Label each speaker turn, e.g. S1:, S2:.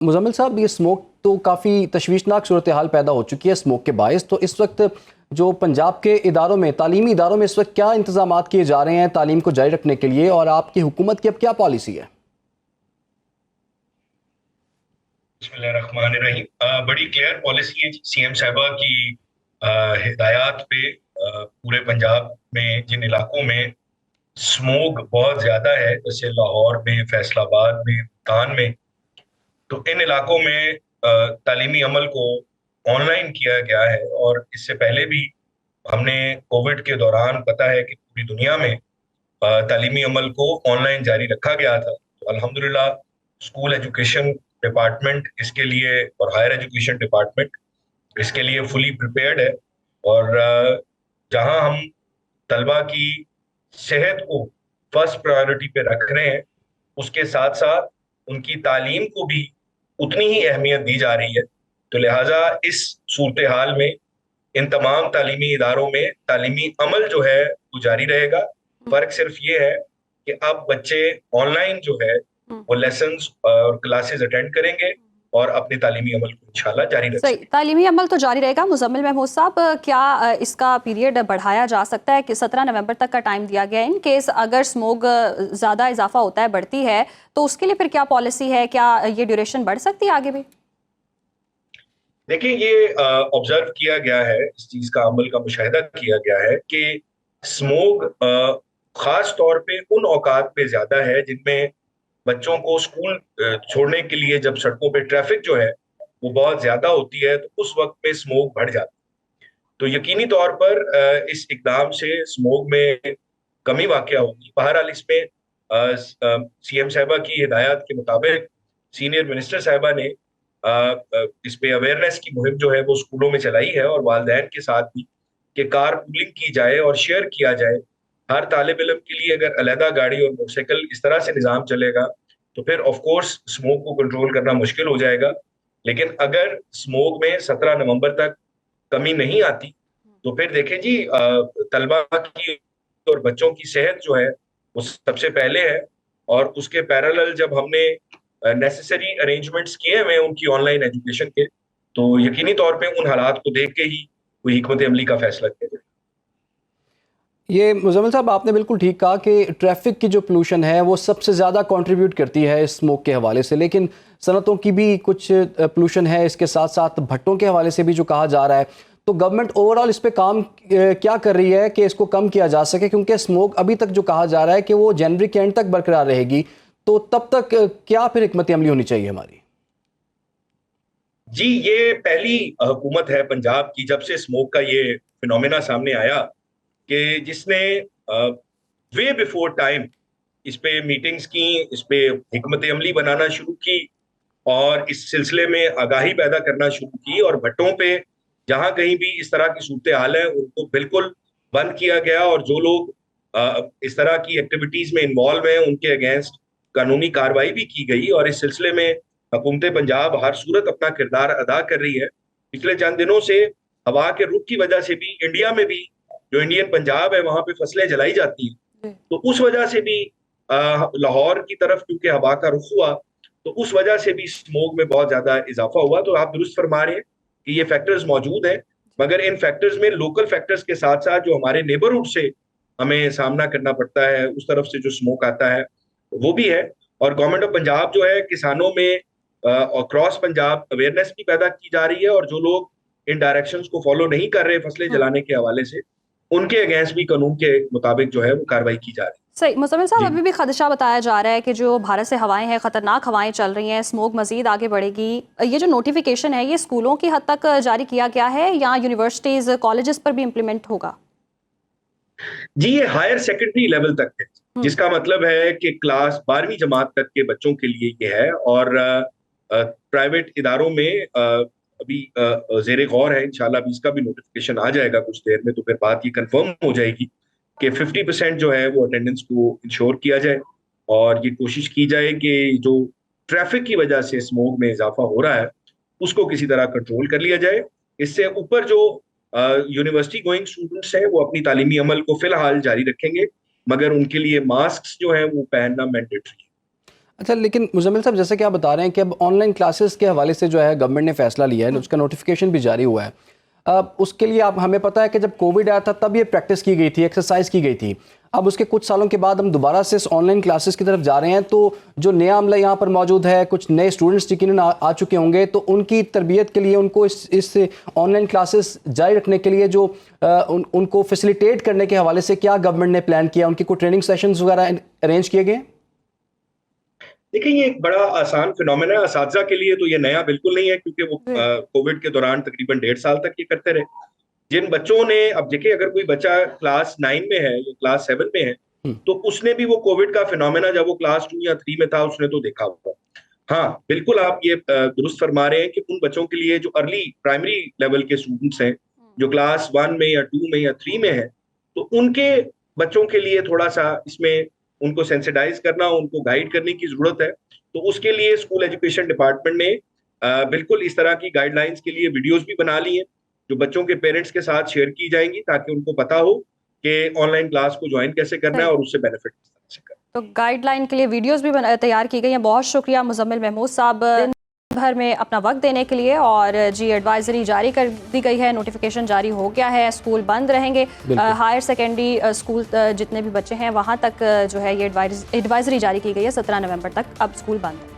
S1: मुजम्मिल साहब, ये स्मोक तो काफ़ी तशवीशनाक सूरत हाल पैदा हो चुकी है स्मोक के बायस। तो इस वक्त जो पंजाब के इदारों में, तालीमी इदारों में इस वक्त क्या इंतजामात किए जा रहे हैं तालीम को जारी रखने के लिए, और आपकी हुकूमत की अब क्या पॉलिसी है?
S2: बिस्मिल्लाहिर्रहमानिर्रहीम। बड़ी क्लियर पॉलिसी है सीएम साहबा की हिदायत पे। पूरे पंजाब में जिन इलाकों में स्मोक बहुत ज्यादा है, जैसे लाहौर में, फैसलाबाद में, मुल्तान में, तो इन इलाकों में तालीमी अमल को ऑनलाइन किया गया है। और इससे पहले भी हमने कोविड के दौरान, पता है कि पूरी दुनिया में तालीमी अमल को ऑनलाइन जारी रखा गया था। तो अल्हम्दुलिल्लाह स्कूल एजुकेशन डिपार्टमेंट इसके लिए और हायर एजुकेशन डिपार्टमेंट इसके लिए फुली प्रिपेयर्ड है। और जहां हम तलबा की सेहत को फर्स्ट प्रायोरिटी पे रख रहे हैं, उसके साथ साथ उनकी तालीम को भी उतनी ही अहमियत दी जा रही है। तो लिहाजा इस सूरत हाल में इन तमाम तालीमी इदारों में तालीमी अमल जो है वो जारी रहेगा। फर्क सिर्फ ये है कि अब बच्चे ऑनलाइन जो है वो लेसन्स और क्लासेस अटेंड करेंगे और अपनी तालीमी अमल को इंशाल्लाह जारी रख
S3: सही,
S2: सकेंगे।
S3: तालीमी अमल तो जारी रहेगा। मुजम्मिल महमूद साहब, क्या इसका पीरियड बढ़ाया जा सकता है कि 17 नवंबर तक का टाइम दिया गया है? इन केस अगर स्मोक ज़्यादा इजाफा होता है, बढ़ती है, तो उसके लिए फिर क्या पॉलिसी है? क्या ये ड्यूरेशन बढ़ सकती है आगे भी?
S2: देखिए, ये ऑब्जर्व किया गया है, इस चीज का अमल का मुशाहिदा किया गया है कि स्मोक खास तौर पे उन औकात पे ज्यादा है जिनमें बच्चों को स्कूल छोड़ने के लिए जब सड़कों पे ट्रैफिक जो है वो बहुत ज्यादा होती है, तो उस वक्त में स्मोक बढ़ जाता है। तो यकीनी तौर पर इस इकदाम से स्मोक में कमी वाकया होगी। बहरहाल इसमें सीएम साहबा की हिदायत के मुताबिक सीनियर मिनिस्टर साहबा ने इस पे अवेयरनेस की मुहिम जो है वो स्कूलों में चलाई है, और वालिदैन के साथ भी कि कार पूलिंग की जाए और शेयर किया जाए। हर तालिब इल्म के लिए अगर अलहदा गाड़ी और मोटरसाइकिल इस तरह से निज़ाम चलेगा तो फिर ऑफ कोर्स स्मोक को कंट्रोल करना मुश्किल हो जाएगा। लेकिन अगर स्मोक में 17 नवंबर तक कमी नहीं आती तो फिर देखें जी, तलबा की और बच्चों की सेहत जो है वो सबसे पहले है। और उसके पैरेलल जब हमने नेसेसरी अरेंजमेंट्स किए हुए हैं उनकी ऑनलाइन एजुकेशन के, तो यकीनी तौर पे उन हालात को देख के ही कोई हिकमत अमली का फैसला किया जाए।
S1: ये मुजम्मिल साहब, आपने बिल्कुल ठीक कहा कि ट्रैफिक की जो पोल्यूशन है वो सबसे ज़्यादा कंट्रीब्यूट करती है स्मोक के हवाले से, लेकिन सनतों की भी कुछ पोल्यूशन है इसके साथ साथ, भट्टों के हवाले से भी जो कहा जा रहा है। तो गवर्नमेंट ओवरऑल इस पे काम क्या कर रही है कि इसको कम किया जा सके? क्योंकि स्मोक अभी तक जो कहा जा रहा है कि वो जनवरी के एंड तक बरकरार रहेगी, तो तब तक क्या फिर हिकमत अमली होनी चाहिए हमारी?
S2: जी, ये पहली हुकूमत है पंजाब की जब से स्मोक का ये फिनोमेना सामने आया कि जिसने वे बिफोर टाइम इस पे मीटिंग्स की, इस पे हिकमत अमली बनाना शुरू की और इस सिलसिले में आगाही पैदा करना शुरू की। और भट्टों पे जहां कहीं भी इस तरह की सूरत हाल है उनको बिल्कुल बंद किया गया, और जो लोग इस तरह की एक्टिविटीज में इन्वॉल्व हैं उनके अगेंस्ट कानूनी कार्रवाई भी की गई। और इस सिलसिले में हुकूमत पंजाब हर सूरत अपना किरदार अदा कर रही है। पिछले चंद दिनों से हवा के रुख की वजह से भी इंडिया में भी जो इंडियन पंजाब है वहां पे फसलें जलाई जाती हैं, तो उस वजह से भी लाहौर की तरफ क्योंकि हवा का रुख हुआ, तो उस वजह से भी स्मोक में बहुत ज्यादा इजाफा हुआ। तो आप दुरुस्त फरमा रहे हैं कि ये फैक्टर्स मौजूद हैं, मगर इन फैक्टर्स में लोकल फैक्टर्स के साथ साथ जो हमारे नेबरहुड से हमें सामना करना पड़ता है, उस तरफ से जो स्मोक आता है वो भी है। और गवर्नमेंट ऑफ पंजाब जो है किसानों में और क्रॉस पंजाब अवेयरनेस भी पैदा की जा रही है, और जो लोग इन डायरेक्शंस को फॉलो नहीं कर रहे फसलें जलाने के हवाले से, उनके अगेंस्ट भी कानून के मुताबिक जो है वो कार्रवाई की जा रही है।
S3: सही, मुजम्मिल साहब,
S2: जी।
S3: अभी भी खदशा बताया जा रहा है कि जो भारत से हवाएं हैं, खतरनाक हवाएं चल रही हैं, स्मोक मजीद आगे बढ़ेगी। ये जो नोटिफिकेशन है ये स्कूलों की हद तक जारी किया गया है या यूनिवर्सिटीज कॉलेजेस पर भी इम्प्लीमेंट होगा?
S2: जी, ये हायर सेकेंडरी लेवल तक है,
S3: हम्म।
S2: जिसका मतलब है कि क्लास 12वीं जमात तक के बच्चों के लिए ये है। और प्राइवेट इदारों में अभी जेर गौर है, इंशाल्लाह अभी इसका भी नोटिफिकेशन आ जाएगा कुछ देर में, तो फिर बात ये कंफर्म हो जाएगी कि 50% जो है वो अटेंडेंस को इंश्योर किया जाए। और ये कोशिश की जाए कि जो ट्रैफिक की वजह से स्मोक में इजाफा हो रहा है उसको किसी तरह कंट्रोल कर लिया जाए। इससे ऊपर जो यूनिवर्सिटी गोइंग स्टूडेंट्स हैं वो अपनी तालीमी अमल को फिलहाल जारी रखेंगे, मगर उनके लिए मास्क जो है वो पहनना मैंडेटरी है।
S1: अच्छा, लेकिन मुजम्मिल साहब, जैसे कि आप बता रहे हैं कि अब ऑनलाइन क्लासेस के हवाले से जो है गवर्नमेंट ने फैसला लिया है, उसका नोटिफिकेशन भी जारी हुआ है। उसके लिए आप हमें पता है कि जब कोविड आया था तब ये प्रैक्टिस की गई थी, एक्सरसाइज की गई थी। अब उसके कुछ सालों के बाद हम दोबारा से इस ऑनलाइन क्लासेस की तरफ जा रहे हैं, तो जो नया अमला यहाँ पर मौजूद है, कुछ नए स्टूडेंट्स यकीनन आ चुके होंगे, तो उनकी तरबियत के लिए, उनको इस ऑनलाइन क्लासेस जारी रखने के लिए जो उनको फैसिलिटेट करने के हवाले से क्या गवर्नमेंट ने प्लान किया? उनकी कोई ट्रेनिंग सेशंस वगैरह अरेंज किए गए?
S2: देखिए, ये एक बड़ा आसान फिनोमेना है। असातिज़ा के लिए तो ये नया बिल्कुल नहीं है, क्योंकि वो कोविड के दौरान तकरीबन 1.5 साल तक ये करते रहे। जिन बच्चों ने, अब देखिए, अगर कोई बच्चा क्लास 9 में है या क्लास 7 में है, तो उसने भी वो कोविड का फिनोमेना जब वो क्लास 2 या 3 में था उसने तो देखा होगा। हाँ, बिल्कुल आप ये दुरुस्त फरमा रहे हैं कि उन बच्चों के लिए जो अर्ली प्राइमरी लेवल के स्टूडेंट्स हैं, जो क्लास 1 में या 2 में या 3 में है, तो उनके बच्चों के लिए थोड़ा सा इसमें उनको सेंसिटाइज करना, उनको गाइड करने की जरूरत है। तो उसके लिए स्कूल एजुकेशन डिपार्टमेंट ने बिल्कुल इस तरह की गाइडलाइंस के लिए वीडियोस भी बना ली हैं, जो बच्चों के पेरेंट्स के साथ शेयर की जाएंगी, ताकि उनको पता हो कि ऑनलाइन क्लास को ज्वाइन कैसे करना है और उससे बेनिफिट किस तरह से करना है।
S3: तो गाइडलाइन के लिए वीडियोस भी तैयार की गई हैं। बहुत शुक्रिया मुजम्मिल महमूद साहब, दिन भर में अपना वक्त देने के लिए। और जी, एडवाइजरी जारी कर दी गई है, नोटिफिकेशन जारी हो गया है, स्कूल बंद रहेंगे। हायर सेकेंडरी स्कूल जितने भी बच्चे हैं वहाँ तक जो है ये एडवाइजरी जारी की गई है, 17 नवंबर तक अब स्कूल बंद है।